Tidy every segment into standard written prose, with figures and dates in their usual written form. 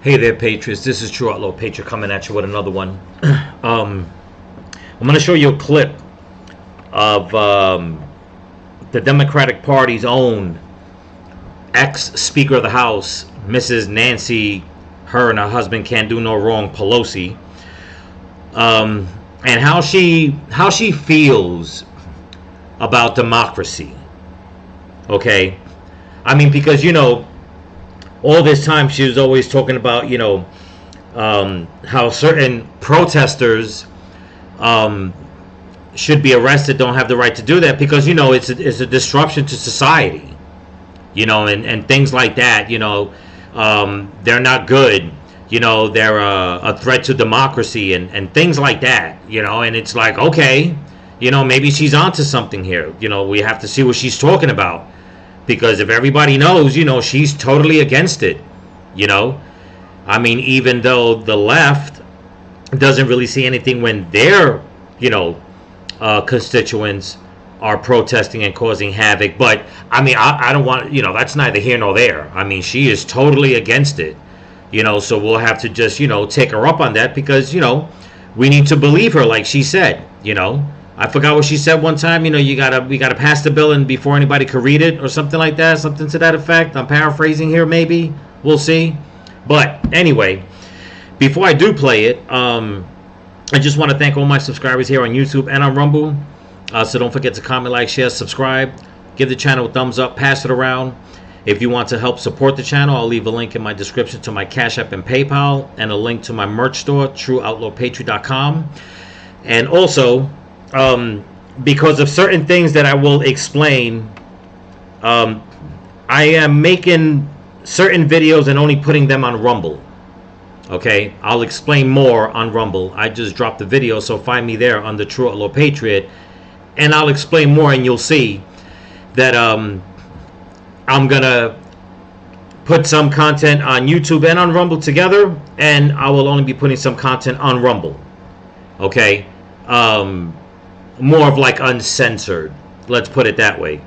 Hey there, Patriots. This is True Outlaw Patriot coming at you with another one. I'm going to show you a clip of the Democratic Party's own ex-Speaker of the House, Mrs. Nancy, her and her husband can't do no wrong, Pelosi, and how she feels about democracy. Okay? I mean, because, you know, all this time she was always talking about, you know, how certain protesters should be arrested, don't have the right to do that because, you know, it's a disruption to society, you know, and things like that, you know, they're not good, you know, they're a threat to democracy and things like that, you know, and it's like, okay, you know, maybe she's onto something here, you know, we have to see what she's talking about. Because if everybody knows, you know, she's totally against it, you know. I mean, even though the left doesn't really see anything when their, you know, constituents are protesting and causing havoc. But, I mean, I don't want, you know, that's neither here nor there. I mean, she is totally against it, you know. So we'll have to just, you know, take her up on that because, you know, we need to believe her like she said, you know. I forgot what she said one time. You know, we gotta pass the bill and before anybody could read it or something like that, something to that effect. I'm paraphrasing here, maybe. We'll see. But anyway, before I do play it, I just want to thank all my subscribers here on YouTube and on Rumble. So don't forget to comment, like, share, subscribe, give the channel a thumbs up, pass it around. If you want to help support the channel, I'll leave a link in my description to my Cash App and PayPal, and a link to my merch store, TrueOutlawPatriot.com, and also. Because of certain things that I will explain, I am making certain videos and only putting them on Rumble. Okay, I'll explain more on Rumble. I just dropped the video, so find me there on the True Outlaw Patriot, and I'll explain more, and you'll see that I'm gonna put some content on YouTube and on Rumble together, and I will only be putting some content on Rumble. Okay. More of like uncensored, let's put it that way.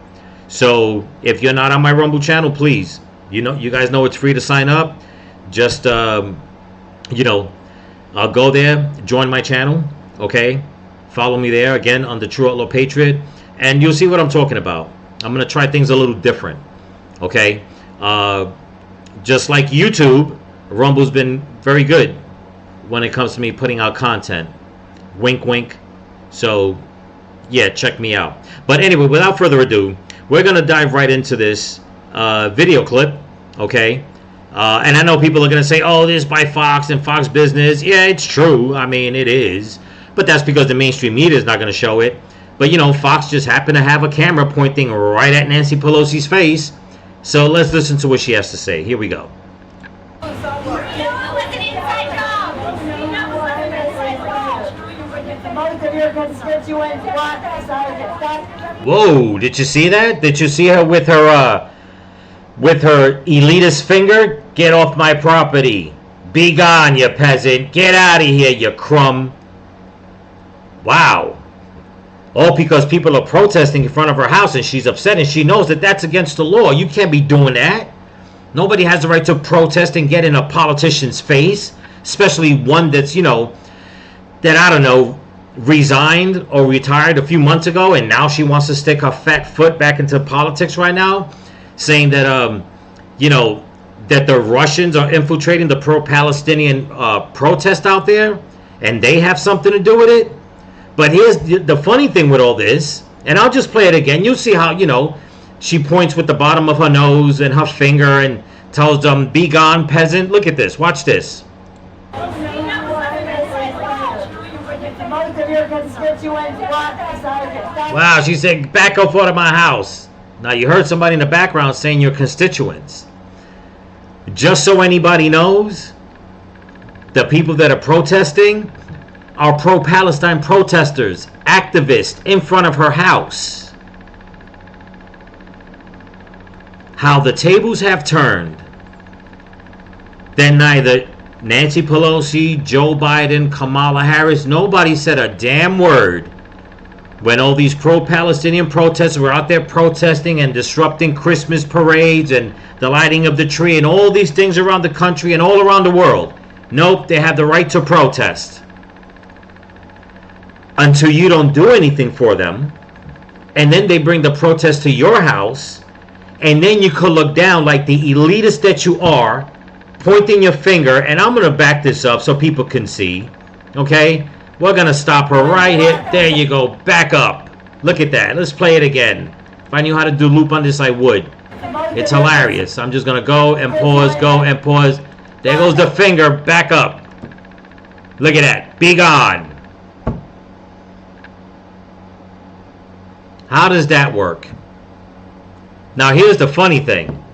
So if you're not on my Rumble channel, please, you know, you guys know it's free to sign up. Just you know, go there, join my channel, okay, follow me there again on the True Outlaw Patriot, and you'll see what I'm talking about. I'm gonna try things a little different, okay. Just like YouTube, Rumble's been very good when it comes to me putting out content. Wink wink. So yeah, check me out. But anyway, without further ado, we're going to dive right into this video clip, okay? And I know people are going to say, oh, this is by Fox and Fox Business. Yeah, it's true. I mean, it is. But that's because the mainstream media is not going to show it. But, you know, Fox just happened to have a camera pointing right at Nancy Pelosi's face. So let's listen to what she has to say. Here we go. Whoa, did you see that? Did you see her with her elitist finger? Get off my property. Be gone, you peasant. Get out of here, you crumb. Wow. All because people are protesting in front of her house and she's upset and she knows that that's against the law. You can't be doing that. Nobody has the right to protest and get in a politician's face, especially one that's, you know, that, I don't know, resigned or retired a few months ago, and now she wants to stick her fat foot back into politics right now, saying that you know, that the Russians are infiltrating the pro-Palestinian protest out there and they have something to do with it. But here's the funny thing with all this, and I'll just play it again. You'll see how, you know, she points with the bottom of her nose and her finger and tells them, be gone, peasant. Look at this. Watch this. Wow, she said, back up out of my house. Now, you heard somebody in the background saying your constituents. Just so anybody knows, the people that are protesting are pro-Palestine protesters, activists in front of her house. How the tables have turned. Then neither Nancy Pelosi, Joe Biden, Kamala Harris, nobody said a damn word when all these pro-Palestinian protesters were out there protesting and disrupting Christmas parades and the lighting of the tree and all these things around the country and all around the world. Nope, they have the right to protest. Until you don't do anything for them, and then they bring the protest to your house, and then you could look down like the elitist that you are, pointing your finger, and I'm going to back this up so people can see, okay? We're going to stop her right here. There you go. Back up. Look at that. Let's play it again. If I knew how to do loop on this, I would. It's hilarious. I'm just going to go and pause, go and pause. There goes the finger. Back up. Look at that. Be gone. How does that work? Now, here's the funny thing.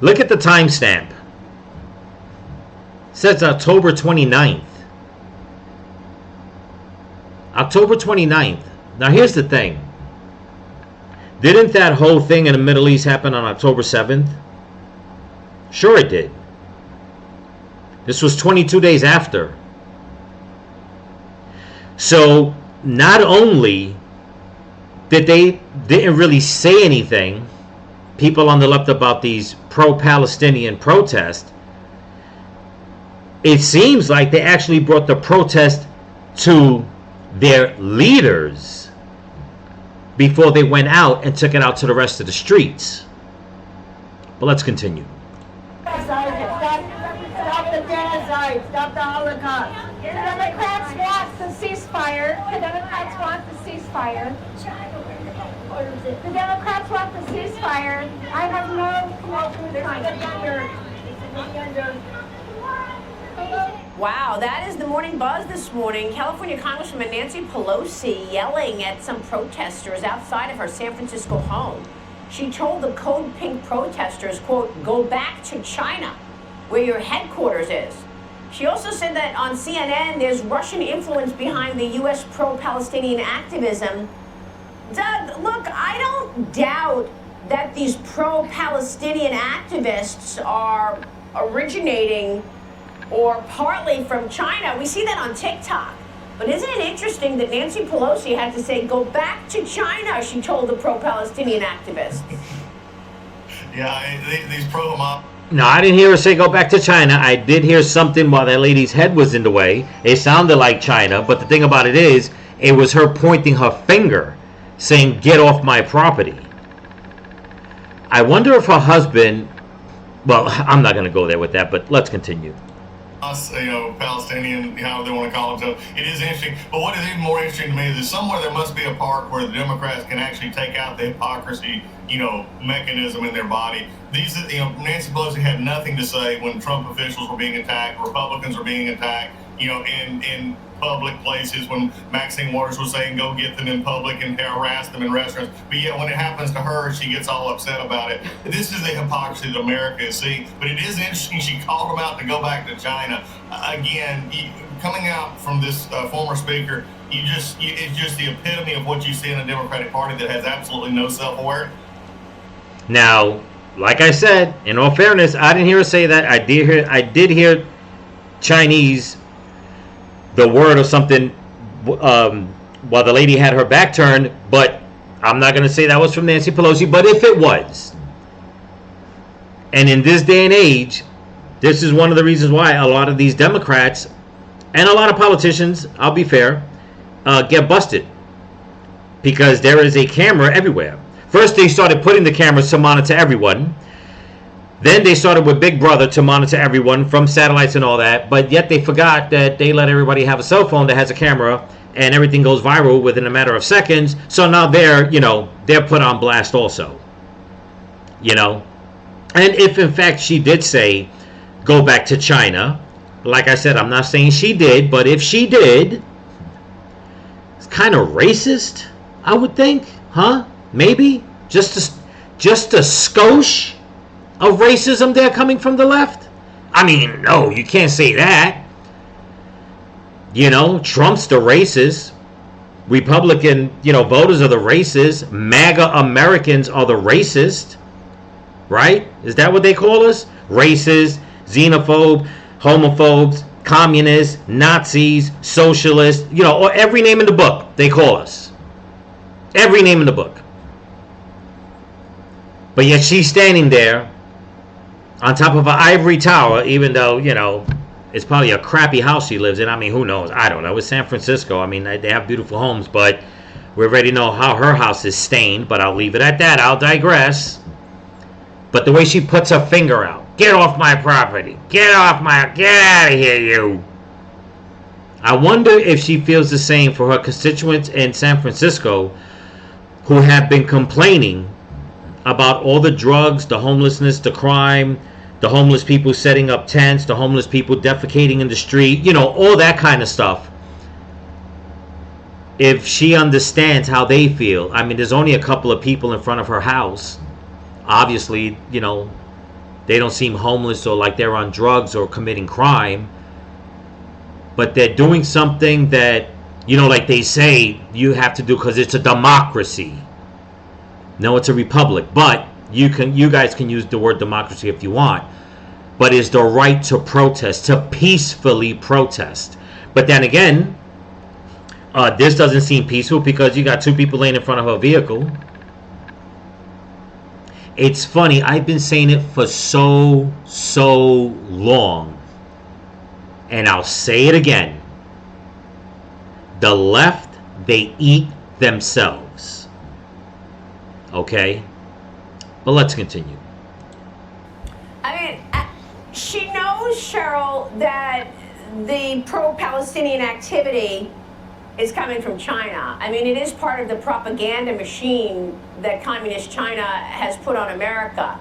Look at the timestamp. It says October 29th. October 29th. Now, here's the thing. Didn't that whole thing in the Middle East happen on October 7th? Sure it did. This was 22 days after. So, not only didn't really say anything, people on the left, about these pro-Palestinian protests, it seems like they actually brought the protest to their leaders before they went out and took it out to the rest of the streets. But let's continue. Stop the genocide. Stop the Holocaust. The Democrats want the ceasefire. The Democrats want the ceasefire. The Democrats want the ceasefire. I have no connection with China. Wow, that is the morning buzz this morning. California Congresswoman Nancy Pelosi yelling at some protesters outside of her San Francisco home. She told the Code Pink protesters, quote, "Go back to China, where your headquarters is." She also said that on CNN there's Russian influence behind the U.S. pro-Palestinian activism. Doug, look, I don't doubt that these pro-Palestinian activists are originating or partly from China. We see that on TikTok. But isn't it interesting that Nancy Pelosi had to say, "Go back to China," she told the pro-Palestinian activists. Yeah, these pro-Hamas. No, I didn't hear her say go back to China. I did hear something while that lady's head was in the way. It sounded like China, but the thing about it is, it was her pointing her finger, saying, "Get off my property." I wonder if her husband, well, I'm not going to go there with that, but let's continue. Palestinian, however they want to call themselves. It is interesting. But what is even more interesting to me is that somewhere there must be a park where the Democrats can actually take out the hypocrisy, mechanism in their body. Nancy Pelosi had nothing to say when Trump officials were being attacked, Republicans were being attacked, in public places, when Maxine Waters was saying go get them in public and harass them in restaurants. But yet when it happens to her, she gets all upset about it. This is the hypocrisy that America is seeing. But it is interesting, she called them out to go back to China. Again, coming out from this former speaker, it's just the epitome of what you see in a Democratic Party that has absolutely no self-awareness. Now, like I said, in all fairness, I didn't hear her say that. I did hear Chinese, the word or something, while the lady had her back turned, but I'm not going to say that was from Nancy Pelosi. But if it was, and in this day and age, this is one of the reasons why a lot of these Democrats and a lot of politicians, I'll be fair, get busted, because there is a camera everywhere. First, they started putting the cameras to monitor everyone. Then they started with Big Brother to monitor everyone from satellites and all that. But yet they forgot that they let everybody have a cell phone that has a camera, and everything goes viral within a matter of seconds. So now they're put on blast also. And if in fact she did say, go back to China, like I said, I'm not saying she did, but if she did, it's kind of racist, I would think, huh? Maybe just a skosh of racism there coming from the left. I mean, no, you can't say that. Trump's the racist. Republican, voters are the racist. MAGA Americans are the racist. Right? Is that what they call us? Racist, xenophobe, homophobes, communists, Nazis, socialists, or every name in the book they call us. Every name in the book. But yet she's standing there on top of an ivory tower, even though, you know, it's probably a crappy house she lives in. I mean, who knows? I don't know. It's San Francisco. I mean, they have beautiful homes, but we already know how her house is stained, but I'll leave it at that. I'll digress. But the way she puts her finger out, get off my property. Get out of here, you. I wonder if she feels the same for her constituents in San Francisco who have been complaining about all the drugs, the homelessness, the crime, the homeless people setting up tents, the homeless people defecating in the street, you know, all that kind of stuff. If she understands how they feel. I mean, there's only a couple of people in front of her house. Obviously, you know, they don't seem homeless or like they're on drugs or committing crime. But they're doing something that, you know, like they say you have to do because it's a democracy. No, it's a republic. But you guys can use the word democracy if you want. But it's the right to protest, to peacefully protest. But then again, this doesn't seem peaceful because you got two people laying in front of her vehicle. It's funny. I've been saying it for so long. And I'll say it again. The left, they eat themselves. Okay? But let's continue. I mean, she knows, Cheryl, that the pro-Palestinian activity is coming from China. I mean, it is part of the propaganda machine that communist China has put on America.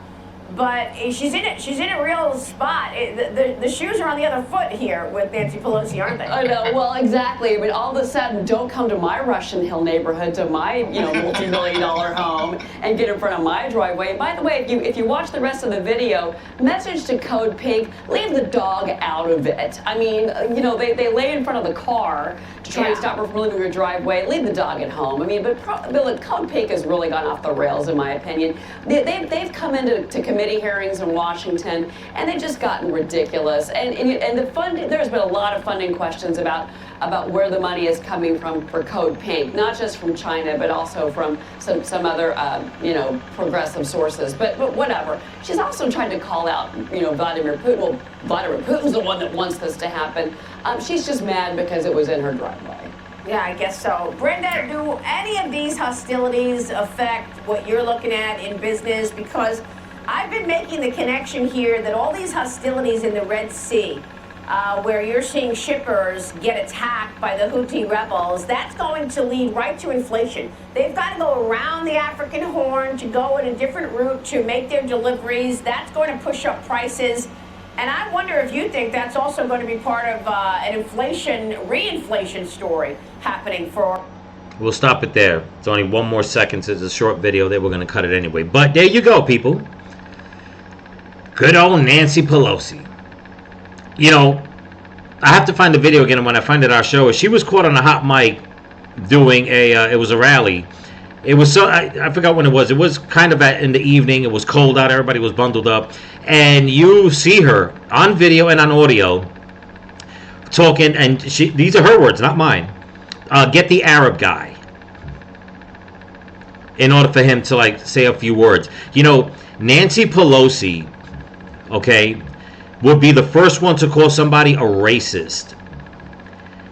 But she's in it. She's in a real spot. The shoes are on the other foot here with Nancy Pelosi, aren't they? I know. Well, exactly. I mean, all of a sudden, don't come to my Russian Hill neighborhood, to my, you know, multi-million-dollar home, and get in front of my driveway. By the way, if you watch the rest of the video, message to Code Pink: leave the dog out of it. I mean, you know, they lay in front of the car to try and stop her from leaving her driveway. Leave the dog at home. I mean, but Code Pink has really gone off the rails, in my opinion. They've come into committee hearings in Washington, and they've just gotten ridiculous. And the funding, there's been a lot of funding questions about where the money is coming from for Code Pink, not just from China, but also from some other you know, progressive sources. But whatever. She's also trying to call out, you know, Vladimir Putin. Well, Vladimir Putin's the one that wants this to happen. She's just mad because it was in her driveway. Yeah, I guess so. Brenda, do any of these hostilities affect what you're looking at in business? Because I've been making the connection here that all these hostilities in the Red Sea, where you're seeing shippers get attacked by the Houthi rebels, that's going to lead right to inflation. They've got to go around the African Horn to go in a different route to make their deliveries. That's going to push up prices. And I wonder if you think that's also going to be part of an reinflation story happening for... We'll stop it there. It's only one more second. It's a short video. They were going to cut it anyway. But there you go, people. Good old Nancy Pelosi. You know, I have to find the video again, and when I find it, I'll show it. She was caught on a hot mic doing it was a rally. It was so, I forgot when it was. It was kind of in the evening. It was cold out. Everybody was bundled up. And you see her on video and on audio talking, and these are her words, not mine. Get the Arab guy in order for him to, like, say a few words. You know, Nancy Pelosi, okay, would be the first one to call somebody a racist.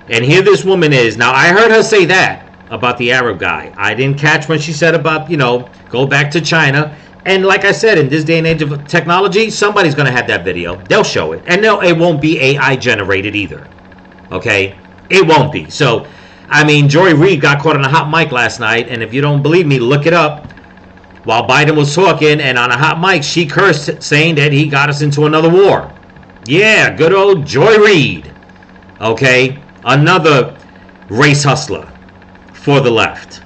And here this woman is. Now, I heard her say that about the Arab guy. I didn't catch when she said about, you know, go back to China. And like I said, in this day and age of technology, somebody's going to have that video. They'll show it. And no, it won't be AI generated either. Okay? It won't be. So, I mean, Joy Reid got caught on a hot mic last night. And if you don't believe me, look it up. While Biden was talking and on a hot mic, she cursed, saying that he got us into another war. Yeah, good old Joy Reid. Okay? Another race hustler for the left.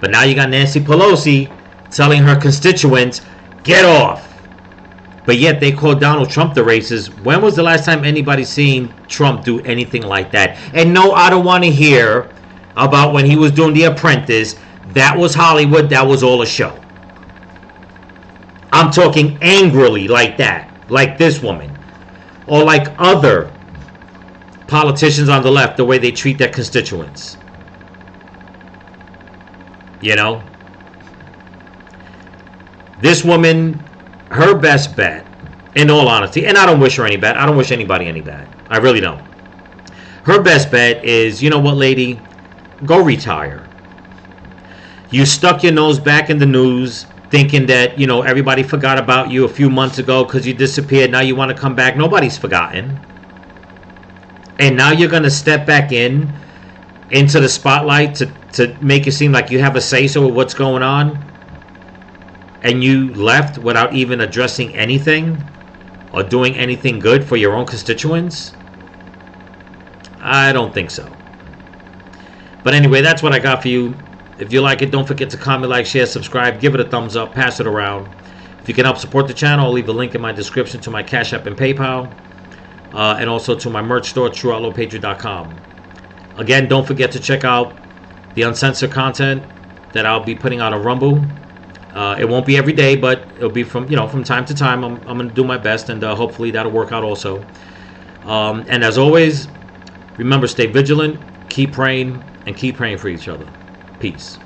But now you got Nancy Pelosi telling her constituents, get off. But yet they call Donald Trump the racist. When was the last time anybody seen Trump do anything like that? And no, I don't want to hear about when he was doing The Apprentice. That was Hollywood. That was all a show. I'm talking angrily like that. Like this woman. Or like other politicians on the left, the way they treat their constituents. You know, this woman, her best bet, in all honesty, and I don't wish her any bad. I don't wish anybody any bad. I really don't. Her best bet is, you know what, lady? Go retire. You stuck your nose back in the news thinking that, you know, everybody forgot about you a few months ago because you disappeared. Now you want to come back. Nobody's forgotten. And now you're going to step back into the spotlight to make it seem like you have a say-so of what's going on. And you left without even addressing anything or doing anything good for your own constituents? I don't think so. But anyway, that's what I got for you. If you like it, don't forget to comment, like, share, subscribe, give it a thumbs up, pass it around. If you can help support the channel, I'll leave a link in my description to my Cash App and PayPal, and also to my merch store, TrueOutlawPatriot.com. Again, don't forget to check out the uncensored content that I'll be putting out on Rumble. It won't be every day, but it'll be from time to time. I'm going to do my best, and hopefully that'll work out also. And as always, remember, stay vigilant, keep praying, and keep praying for each other. Peace.